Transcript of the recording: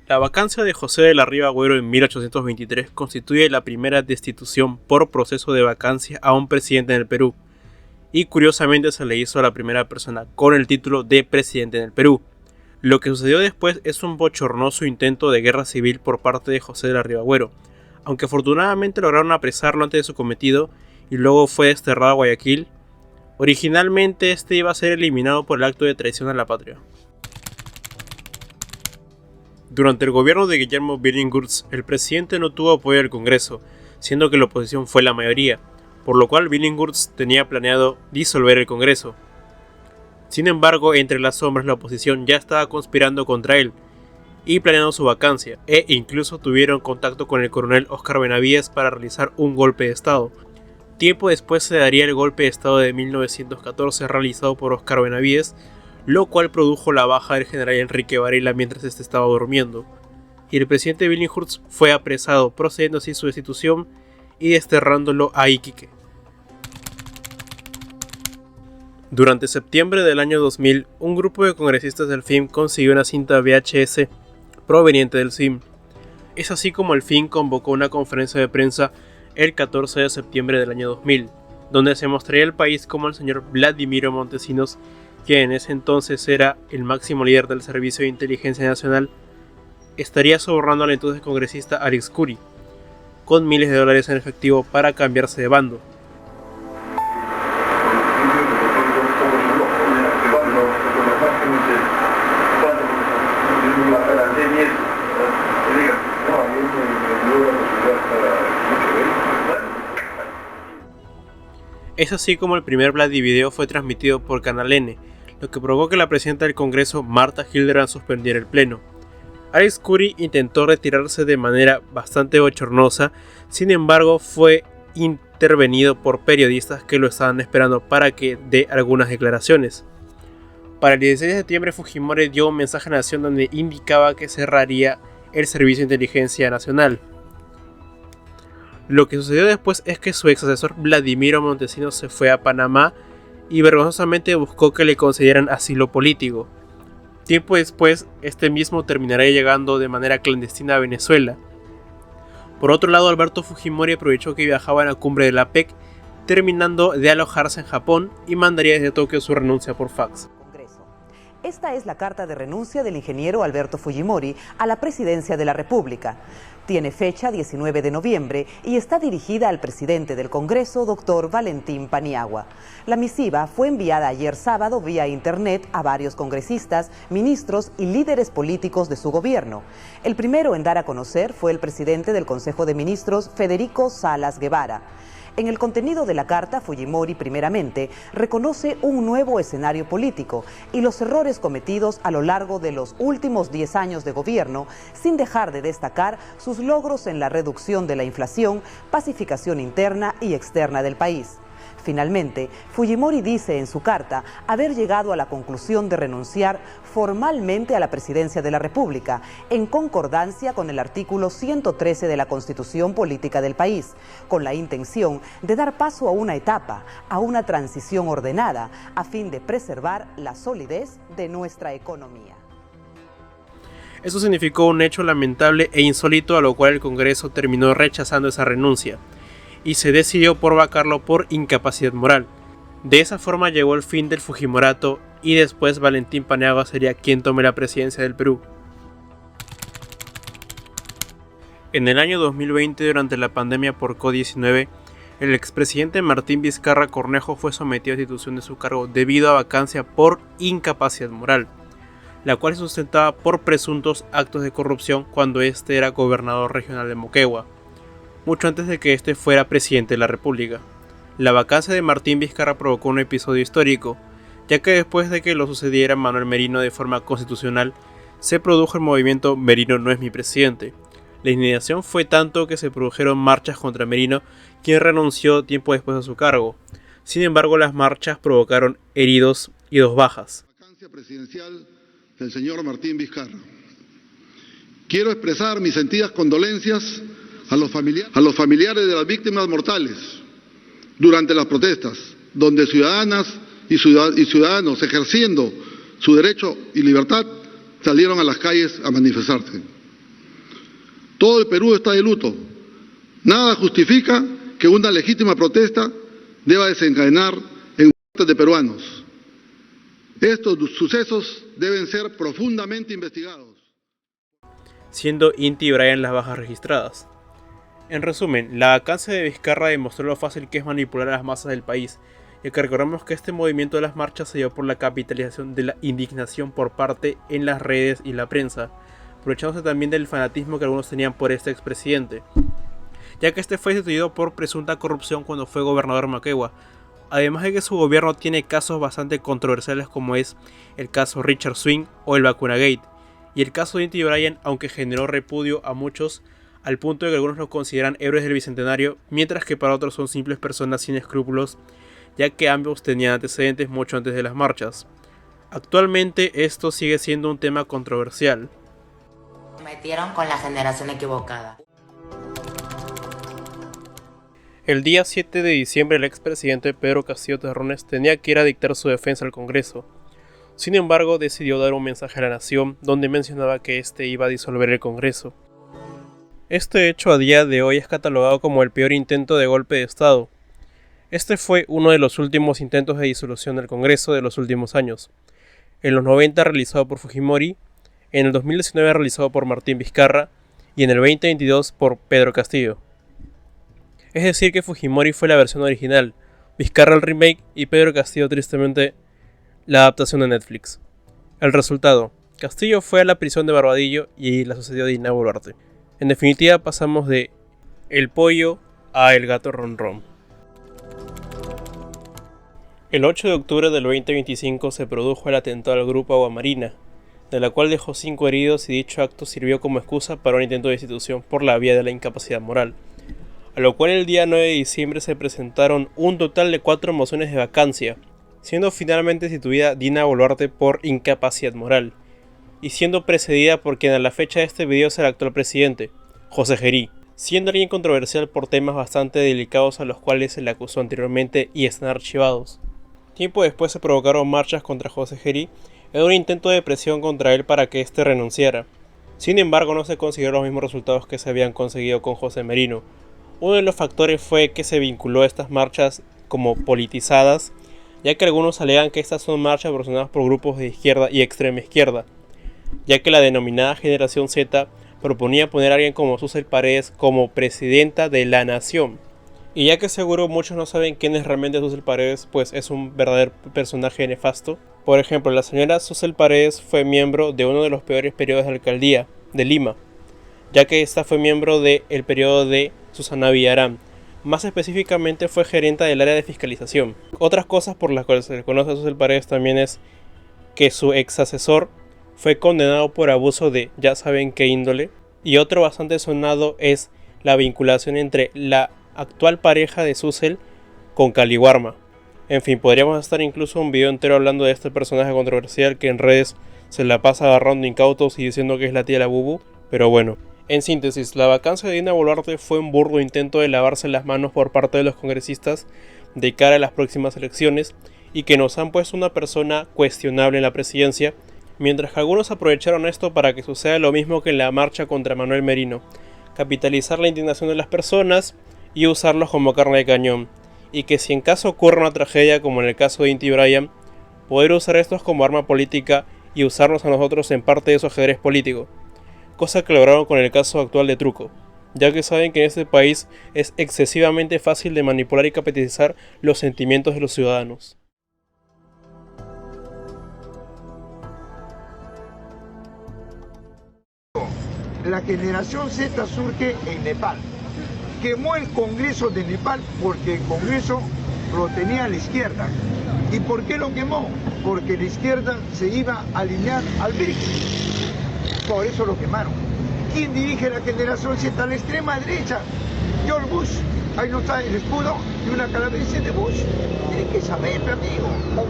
La vacancia de José de la Riva Agüero en 1823 constituye la primera destitución por proceso de vacancia a un presidente en el Perú, y curiosamente se le hizo a la primera persona con el título de presidente en el Perú. Lo que sucedió después es un bochornoso intento de guerra civil por parte de José de la Riva Agüero, aunque afortunadamente lograron apresarlo antes de su cometido y luego fue desterrado a Guayaquil. Originalmente este iba a ser eliminado por el acto de traición a la patria. Durante el gobierno de Guillermo Billinghurst, el presidente no tuvo apoyo del Congreso, siendo que la oposición fue la mayoría, por lo cual Billinghurst tenía planeado disolver el Congreso. Sin embargo, entre las sombras la oposición ya estaba conspirando contra él y planeando su vacancia, e incluso tuvieron contacto con el coronel Óscar Benavides para realizar un golpe de estado. Tiempo después se daría el golpe de estado de 1914 realizado por Óscar Benavides, lo cual produjo la baja del general Enrique Varela mientras este estaba durmiendo, y el presidente Billinghurst fue apresado, procediendo así su destitución y desterrándolo a Iquique. Durante septiembre del año 2000, un grupo de congresistas del FIM consiguió una cinta VHS proveniente del CIM. Es así como el FIM convocó una conferencia de prensa el 14 de septiembre del año 2000, donde se mostraría el país como el señor Vladimiro Montesinos, que en ese entonces era el máximo líder del Servicio de Inteligencia Nacional, estaría sobornando al entonces congresista Alex Khoury, con miles de dólares en efectivo para cambiarse de bando. Es así como el primer Vladivideo fue transmitido por Canal N, lo que provocó que la presidenta del Congreso, Marta Hildebrand, suspendiera el pleno. Alex Khoury intentó retirarse de manera bastante bochornosa, sin embargo fue intervenido por periodistas que lo estaban esperando para que dé algunas declaraciones. Para el 16 de septiembre Fujimori dio un mensaje a la nación donde indicaba que cerraría el Servicio de Inteligencia Nacional. Lo que sucedió después es que su ex asesor Vladimiro Montesinos se fue a Panamá y vergonzosamente buscó que le concedieran asilo político. Tiempo después, este mismo terminará llegando de manera clandestina a Venezuela. Por otro lado, Alberto Fujimori aprovechó que viajaba a la cumbre de la APEC, terminando de alojarse en Japón, y mandaría desde Tokio su renuncia por fax. Esta es la carta de renuncia del ingeniero Alberto Fujimori a la presidencia de la República. Tiene fecha 19 de noviembre y está dirigida al presidente del Congreso, doctor Valentín Paniagua. La misiva fue enviada ayer sábado vía internet a varios congresistas, ministros y líderes políticos de su gobierno. El primero en dar a conocer fue el presidente del Consejo de Ministros, Federico Salas Guevara. En el contenido de la carta, Fujimori primeramente reconoce un nuevo escenario político y los errores cometidos a lo largo de los últimos 10 años de gobierno, sin dejar de destacar sus logros en la reducción de la inflación, pacificación interna y externa del país. Finalmente, Fujimori dice en su carta haber llegado a la conclusión de renunciar formalmente a la presidencia de la República, en concordancia con el artículo 113 de la Constitución Política del país, con la intención de dar paso a una etapa, a una transición ordenada, a fin de preservar la solidez de nuestra economía. Eso significó un hecho lamentable e insólito, a lo cual el Congreso terminó rechazando esa renuncia y se decidió por vacarlo por incapacidad moral. De esa forma llegó el fin del Fujimorato y después Valentín Paniagua sería quien tome la presidencia del Perú. En el año 2020, durante la pandemia por COVID-19, el expresidente Martín Vizcarra Cornejo fue sometido a destitución de su cargo debido a vacancia por incapacidad moral, la cual se sustentaba por presuntos actos de corrupción cuando este era gobernador regional de Moquegua, mucho antes de que este fuera presidente de la República. La vacancia de Martín Vizcarra provocó un episodio histórico, ya que después de que lo sucediera Manuel Merino de forma constitucional, se produjo el movimiento Merino no es mi presidente. La indignación fue tanto que se produjeron marchas contra Merino, quien renunció tiempo después a su cargo. Sin embargo, las marchas provocaron heridos y 2 bajas. Vacancia presidencial del señor Martín Vizcarra. Quiero expresar mis sentidas condolencias a los familiares de las víctimas mortales durante las protestas, donde ciudadanas y ciudadanos ejerciendo su derecho y libertad salieron a las calles a manifestarse. Todo el Perú está de luto. Nada justifica que una legítima protesta deba desencadenar en muertes de peruanos. Estos sucesos deben ser profundamente investigados. Siendo Inti y Brian las bajas registradas. En resumen, la vacancia de Vizcarra demostró lo fácil que es manipular a las masas del país, ya que recordemos que este movimiento de las marchas se dio por la capitalización de la indignación por parte en las redes y la prensa, aprovechándose también del fanatismo que algunos tenían por este expresidente, ya que este fue destituido por presunta corrupción cuando fue gobernador de Moquegua, además de que su gobierno tiene casos bastante controversiales como es el caso Richard Swing o el Vacunagate, y el caso de Inti y Brian, aunque generó repudio a muchos, al punto de que algunos los consideran héroes del Bicentenario, mientras que para otros son simples personas sin escrúpulos, ya que ambos tenían antecedentes mucho antes de las marchas. Actualmente esto sigue siendo un tema controversial. Metieron con la generación equivocada. El día 7 de diciembre el expresidente Pedro Castillo Terrones tenía que ir a dictar su defensa al Congreso. Sin embargo, decidió dar un mensaje a la nación donde mencionaba que este iba a disolver el Congreso. Este hecho a día de hoy es catalogado como el peor intento de golpe de Estado. Este fue uno de los últimos intentos de disolución del Congreso de los últimos años. En los 90 realizado por Fujimori, en el 2019 realizado por Martín Vizcarra y en el 2022 por Pedro Castillo. Es decir que Fujimori fue la versión original, Vizcarra el remake y Pedro Castillo tristemente la adaptación de Netflix. El resultado, Castillo fue a la prisión de Barbadillo y la sucedió Dina Boluarte. En definitiva pasamos de el pollo a el gato ronrón. El 8 de octubre del 2025 se produjo el atentado al grupo Agua Marina, de la cual dejó 5 heridos y dicho acto sirvió como excusa para un intento de destitución por la vía de la incapacidad moral, a lo cual el día 9 de diciembre se presentaron un total de 4 mociones de vacancia, siendo finalmente destituida Dina Boluarte por incapacidad moral, y siendo precedida por quien a la fecha de este video es el actual presidente, José Gerí, siendo alguien controversial por temas bastante delicados a los cuales se le acusó anteriormente y están archivados. Tiempo después se provocaron marchas contra José Gerí en un intento de presión contra él para que éste renunciara. Sin embargo, no se consiguieron los mismos resultados que se habían conseguido con José Merino. Uno de los factores fue que se vinculó a estas marchas como politizadas, ya que algunos alegan que estas son marchas proporcionadas por grupos de izquierda y extrema izquierda, ya que la denominada Generación Z proponía poner a alguien como Susel Paredes como presidenta de la nación. Y ya que seguro muchos no saben quién es realmente Susel Paredes, pues es un verdadero personaje nefasto. Por ejemplo, la señora Susel Paredes fue miembro de uno de los peores periodos de alcaldía de Lima, ya que esta fue miembro del periodo de Susana Villarán. Más específicamente fue gerente del área de fiscalización. Otras cosas por las cuales se le conoce a Susel Paredes también es que su ex asesor fue condenado por abuso de ya saben qué índole. Y otro bastante sonado es la vinculación entre la actual pareja de Susel con Caliwarma. En fin, podríamos estar incluso un video entero hablando de este personaje controversial que en redes se la pasa agarrando incautos y diciendo que es la tía la Bubu, pero bueno. En síntesis, la vacancia de Dina Boluarte fue un burdo intento de lavarse las manos por parte de los congresistas de cara a las próximas elecciones y que nos han puesto una persona cuestionable en la presidencia, mientras que algunos aprovecharon esto para que suceda lo mismo que en la marcha contra Manuel Merino, capitalizar la indignación de las personas y usarlos como carne de cañón, y que si en caso ocurra una tragedia como en el caso de Inti y Brian, poder usar estos como arma política y usarnos a nosotros en parte de su ajedrez político, cosa que lograron con el caso actual de Truco, ya que saben que en este país es excesivamente fácil de manipular y capitalizar los sentimientos de los ciudadanos. La generación Z surge en Nepal. Quemó el Congreso de Nepal porque el Congreso lo tenía a la izquierda. ¿Y por qué lo quemó? Porque la izquierda se iba a alinear al BRICS. Por eso lo quemaron. ¿Quién dirige la generación Z? La extrema derecha. George Bush. Ahí no está el escudo y una calavera de Bush. Tienen que saber, amigo.